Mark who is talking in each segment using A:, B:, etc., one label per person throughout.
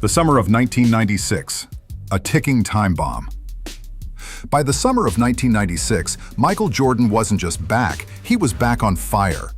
A: The summer of 1996, a ticking time bomb. By the summer of 1996, Michael Jordan wasn't just back, he was back on fire.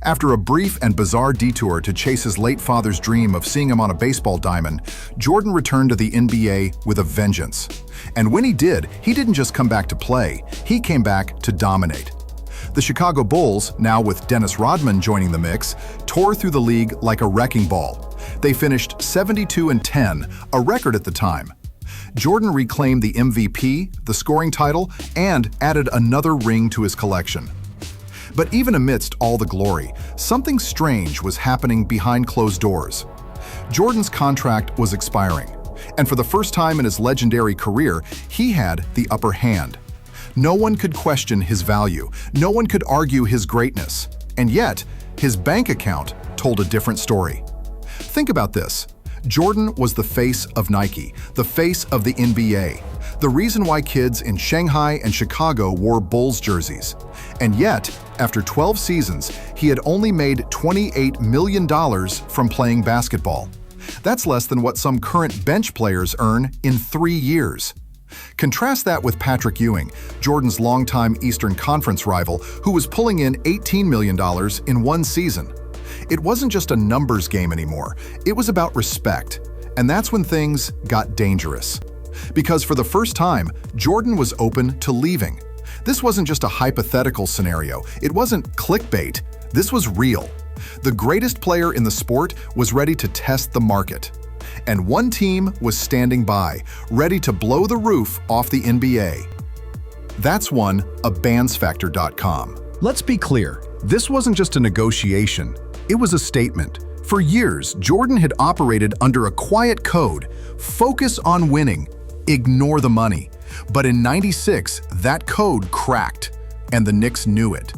A: After a brief and bizarre detour to chase his late father's dream of seeing him on a baseball diamond, Jordan returned to the NBA with a vengeance. And when he did, he didn't just come back to play, he came back to dominate. The Chicago Bulls, now with Dennis Rodman joining the mix, tore through the league like a wrecking ball. They finished 72-10, a record at the time. Jordan reclaimed the MVP, the scoring title, and added another ring to his collection. But even amidst all the glory, something strange was happening behind closed doors. Jordan's contract was expiring, and for the first time in his legendary career, he had the upper hand. No one could question his value, no one could argue his greatness, and yet, his bank account told a different story. Think about this. Jordan was the face of Nike, the face of the NBA, the reason why kids in Shanghai and Chicago wore Bulls jerseys. And yet, after 12 seasons, he had only made $28 million from playing basketball. That's less than what some current bench players earn in 3 years. Contrast that with Patrick Ewing, Jordan's longtime Eastern Conference rival, who was pulling in $18 million in one season. It wasn't just a numbers game anymore, it was about respect. And that's when things got dangerous. Because for the first time, Jordan was open to leaving. This wasn't just a hypothetical scenario, it wasn't clickbait, this was real. The greatest player in the sport was ready to test the market. And one team was standing by, ready to blow the roof off the NBA. That's one, abandsfactor.com. Let's be clear, this wasn't just a negotiation, it was a statement. For years, Jordan had operated under a quiet code: focus on winning, ignore the money. But in '96, that code cracked, and the Knicks knew it.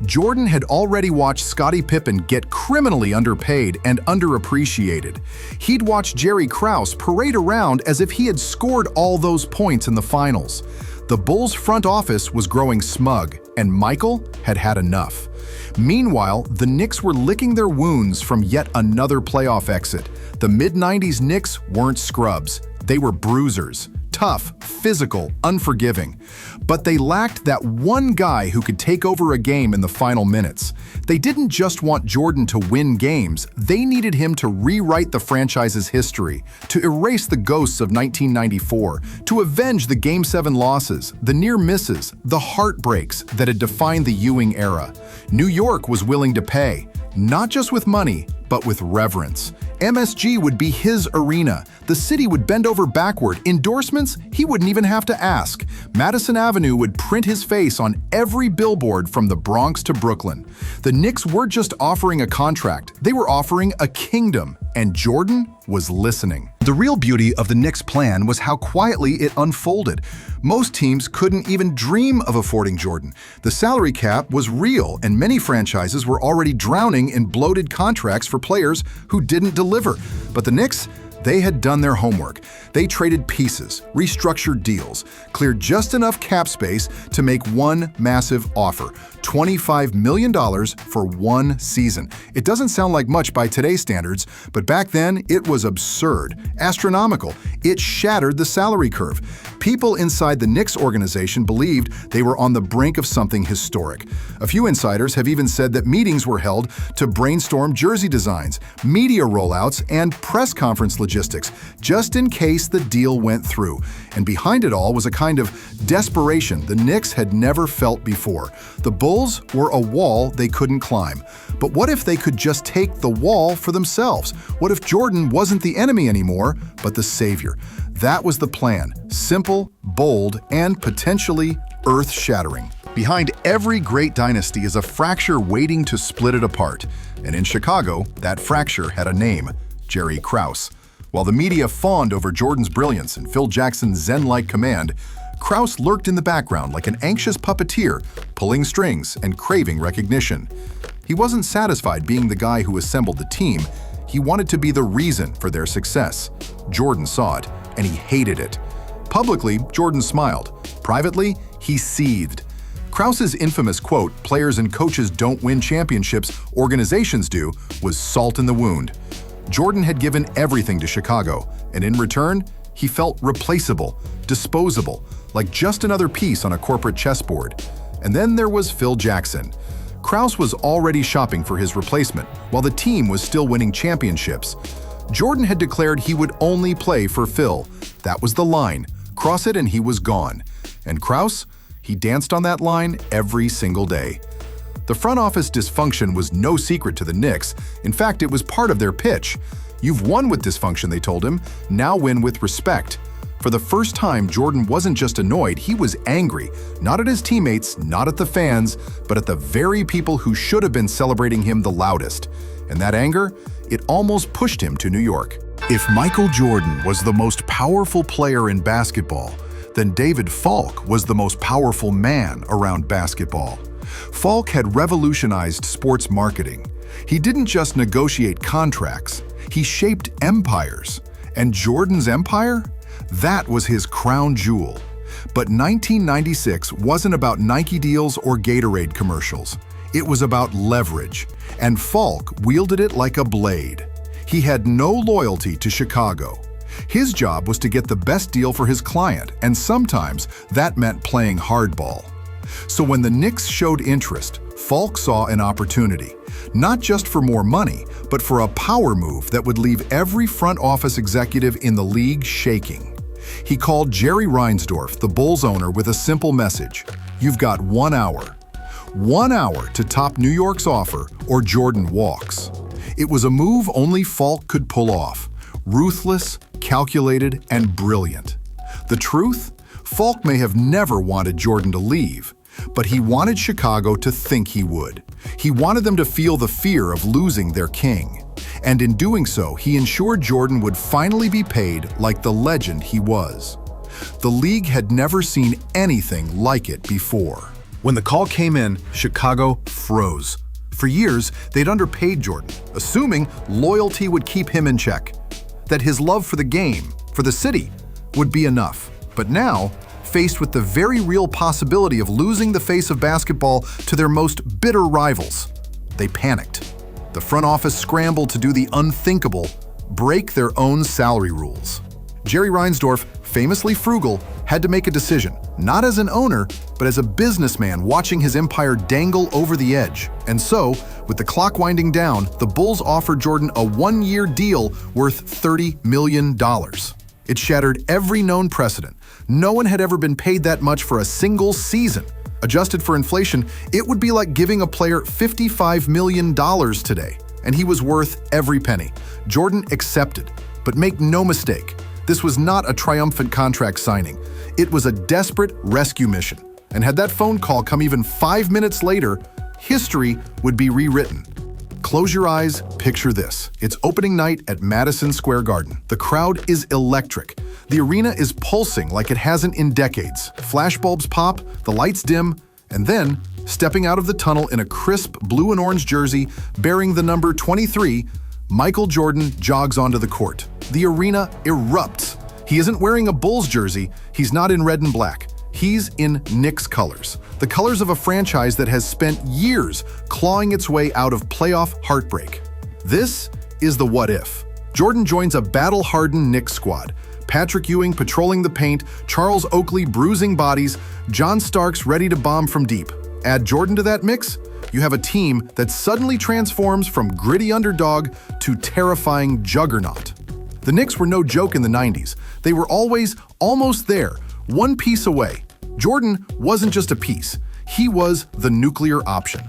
A: Jordan had already watched Scottie Pippen get criminally underpaid and underappreciated. He'd watched Jerry Krause parade around as if he had scored all those points in the finals. The Bulls' front office was growing smug, and Michael had had enough. Meanwhile, the Knicks were licking their wounds from yet another playoff exit. The mid-90s Knicks weren't scrubs. They were bruisers. Tough, physical, unforgiving. But they lacked that one guy who could take over a game in the final minutes. They didn't just want Jordan to win games, they needed him to rewrite the franchise's history, to erase the ghosts of 1994, to avenge the Game 7 losses, the near misses, the heartbreaks that had defined the Ewing era. New York was willing to pay, not just with money, but with reverence. MSG would be his arena. The city would bend over backward. Endorsements? He wouldn't even have to ask. Madison Avenue would print his face on every billboard from the Bronx to Brooklyn. The Knicks weren't just offering a contract, they were offering a kingdom, and Jordan was listening. The real beauty of the Knicks' plan was how quietly it unfolded. Most teams couldn't even dream of affording Jordan. The salary cap was real, and many franchises were already drowning in bloated contracts for players who didn't deliver. But the Knicks, they had done their homework. They traded pieces, restructured deals, cleared just enough cap space to make one massive offer: $25 million for one season. It doesn't sound like much by today's standards, but back then it was absurd, astronomical. It shattered the salary curve. People inside the Knicks organization believed they were on the brink of something historic. A few insiders have even said that meetings were held to brainstorm jersey designs, media rollouts, and press conference logistics, just in case the deal went through. And behind it all was a kind of desperation the Knicks had never felt before. The Bulls were a wall they couldn't climb. But what if they could just take the wall for themselves? What if Jordan wasn't the enemy anymore, but the savior? That was the plan. Simple, bold, and potentially earth-shattering. Behind every great dynasty is a fracture waiting to split it apart. And in Chicago, that fracture had a name: Jerry Krause. While the media fawned over Jordan's brilliance and Phil Jackson's zen-like command, Krause lurked in the background like an anxious puppeteer, pulling strings and craving recognition. He wasn't satisfied being the guy who assembled the team. He wanted to be the reason for their success. Jordan saw it, and he hated it. Publicly, Jordan smiled. Privately, he seethed. Krause's infamous quote, "Players and coaches don't win championships, organizations do," was salt in the wound. Jordan had given everything to Chicago, and in return, he felt replaceable, disposable, like just another piece on a corporate chessboard. And then there was Phil Jackson. Krause was already shopping for his replacement, while the team was still winning championships. Jordan had declared he would only play for Phil. That was the line. Cross it and he was gone. And Krause? He danced on that line every single day. The front office dysfunction was no secret to the Knicks. In fact, it was part of their pitch. "You've won with dysfunction," they told him. "Now win with respect." For the first time, Jordan wasn't just annoyed, he was angry. Not at his teammates, not at the fans, but at the very people who should have been celebrating him the loudest. And that anger, it almost pushed him to New York. If Michael Jordan was the most powerful player in basketball, then David Falk was the most powerful man around basketball. Falk had revolutionized sports marketing. He didn't just negotiate contracts, he shaped empires. And Jordan's empire? That was his crown jewel. But 1996 wasn't about Nike deals or Gatorade commercials. It was about leverage, and Falk wielded it like a blade. He had no loyalty to Chicago. His job was to get the best deal for his client, and sometimes that meant playing hardball. So when the Knicks showed interest, Falk saw an opportunity, not just for more money, but for a power move that would leave every front office executive in the league shaking. He called Jerry Reinsdorf, the Bulls owner, with a simple message: "You've got 1 hour. 1 hour to top New York's offer, or Jordan walks." It was a move only Falk could pull off. Ruthless, calculated, and brilliant. The truth? Falk may have never wanted Jordan to leave, but he wanted Chicago to think he would. He wanted them to feel the fear of losing their king. And in doing so, he ensured Jordan would finally be paid like the legend he was. The league had never seen anything like it before. When the call came in, Chicago froze. For years, they'd underpaid Jordan, assuming loyalty would keep him in check, that his love for the game, for the city, would be enough. But now, faced with the very real possibility of losing the face of basketball to their most bitter rivals, they panicked. The front office scrambled to do the unthinkable, break their own salary rules. Jerry Reinsdorf, famously frugal, had to make a decision, not as an owner, but as a businessman watching his empire dangle over the edge. And so, with the clock winding down, the Bulls offered Jordan a 1-year deal worth $30 million. It shattered every known precedent. No one had ever been paid that much for a single season. Adjusted for inflation, it would be like giving a player $55 million today, and he was worth every penny. Jordan accepted. But make no mistake, this was not a triumphant contract signing. It was a desperate rescue mission. And had that phone call come even 5 minutes later, history would be rewritten. Close your eyes, picture this. It's opening night at Madison Square Garden. The crowd is electric. The arena is pulsing like it hasn't in decades. Flashbulbs pop, the lights dim, and then, stepping out of the tunnel in a crisp blue and orange jersey bearing the number 23, Michael Jordan jogs onto the court. The arena erupts. He isn't wearing a Bulls jersey, he's not in red and black. He's in Knicks colors, the colors of a franchise that has spent years clawing its way out of playoff heartbreak. This is the what if. Jordan joins a battle-hardened Knicks squad. Patrick Ewing patrolling the paint, Charles Oakley bruising bodies, John Starks ready to bomb from deep. Add Jordan to that mix, you have a team that suddenly transforms from gritty underdog to terrifying juggernaut. The Knicks were no joke in the 90s. They were always almost there, one piece away. Jordan wasn't just a piece, he was the nuclear option.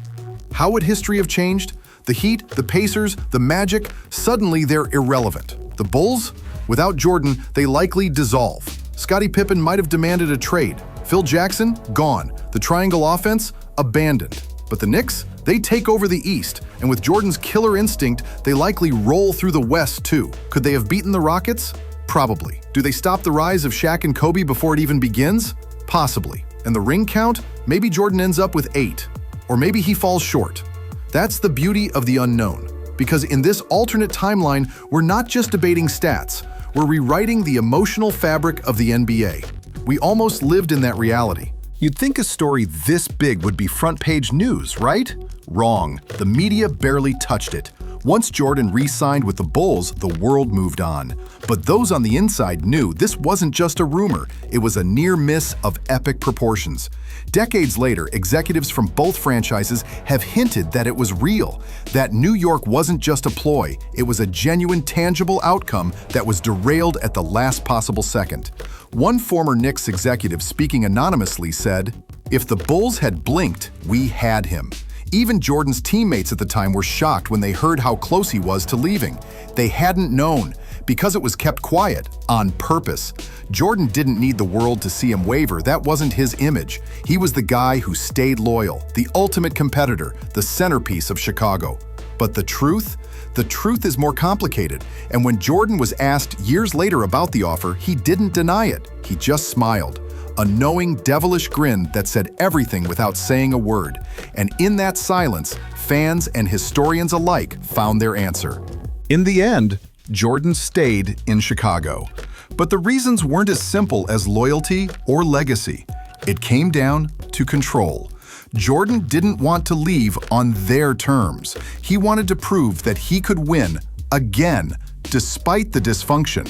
A: How would history have changed? The Heat, the Pacers, the Magic, suddenly they're irrelevant. The Bulls? Without Jordan, they likely dissolve. Scottie Pippen might have demanded a trade. Phil Jackson? Gone. The triangle offense? Abandoned. But the Knicks? They take over the East, and with Jordan's killer instinct, they likely roll through the West too. Could they have beaten the Rockets? Probably. Do they stop the rise of Shaq and Kobe before it even begins? Possibly. And the ring count? Maybe Jordan ends up with 8. Or maybe he falls short. That's the beauty of the unknown. Because in this alternate timeline, we're not just debating stats. We're rewriting the emotional fabric of the NBA. We almost lived in that reality. You'd think a story this big would be front-page news, right? Wrong. The media barely touched it. Once Jordan re-signed with the Bulls, the world moved on. But those on the inside knew this wasn't just a rumor, it was a near miss of epic proportions. Decades later, executives from both franchises have hinted that it was real, that New York wasn't just a ploy, it was a genuine, tangible outcome that was derailed at the last possible second. One former Knicks executive speaking anonymously said, "If the Bulls had blinked, we had him." Even Jordan's teammates at the time were shocked when they heard how close he was to leaving. They hadn't known, because it was kept quiet, on purpose. Jordan didn't need the world to see him waver, that wasn't his image. He was the guy who stayed loyal, the ultimate competitor, the centerpiece of Chicago. But the truth? The truth is more complicated, and when Jordan was asked years later about the offer, he didn't deny it, he just smiled. A knowing, devilish grin that said everything without saying a word. And in that silence, fans and historians alike found their answer. In the end, Jordan stayed in Chicago. But the reasons weren't as simple as loyalty or legacy. It came down to control. Jordan didn't want to leave on their terms. He wanted to prove that he could win again, despite the dysfunction.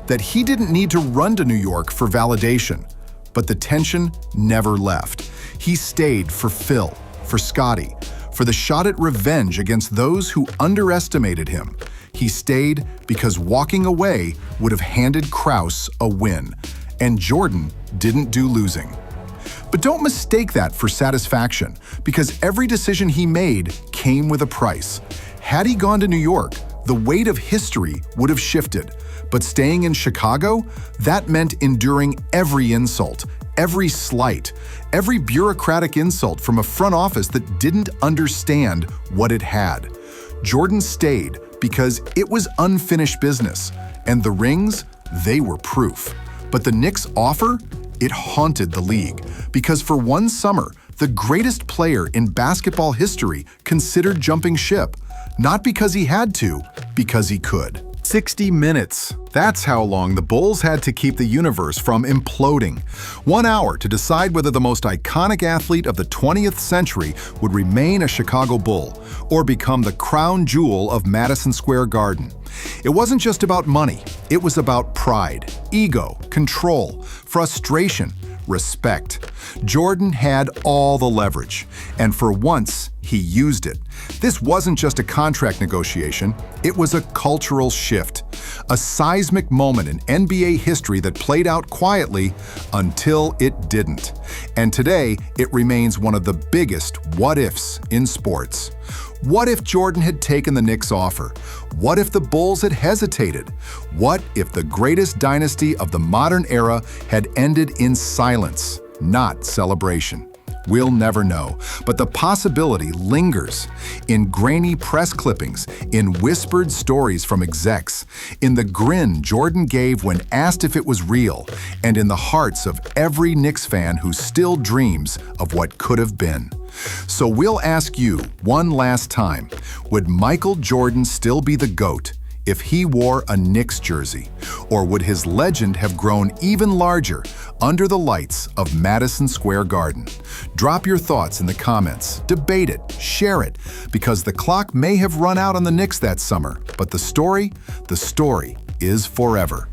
A: That he didn't need to run to New York for validation. But the tension never left. He stayed for Phil, for Scottie, for the shot at revenge against those who underestimated him. He stayed because walking away would have handed Krause a win. And Jordan didn't do losing. But don't mistake that for satisfaction, because every decision he made came with a price. Had he gone to New York, the weight of history would have shifted. But staying in Chicago, that meant enduring every insult, every slight, every bureaucratic insult from a front office that didn't understand what it had. Jordan stayed because it was unfinished business, and the rings, they were proof. But the Knicks' offer? It haunted the league, because for one summer, the greatest player in basketball history considered jumping ship, not because he had to, because he could. 60 minutes. That's how long the Bulls had to keep the universe from imploding. 1 hour to decide whether the most iconic athlete of the 20th century would remain a Chicago Bull or become the crown jewel of Madison Square Garden. It wasn't just about money. It was about pride, ego, control, frustration, respect. Jordan had all the leverage, and for once, he used it. This wasn't just a contract negotiation, it was a cultural shift. A seismic moment in NBA history that played out quietly until it didn't. And today, it remains one of the biggest what-ifs in sports. What if Jordan had taken the Knicks' offer? What if the Bulls had hesitated? What if the greatest dynasty of the modern era had ended in silence, not celebration? We'll never know, but the possibility lingers in grainy press clippings, in whispered stories from execs, in the grin Jordan gave when asked if it was real, and in the hearts of every Knicks fan who still dreams of what could have been. So we'll ask you one last time, would Michael Jordan still be the GOAT if he wore a Knicks jersey? Or would his legend have grown even larger under the lights of Madison Square Garden? Drop your thoughts in the comments, debate it, share it, because the clock may have run out on the Knicks that summer, but the story is forever.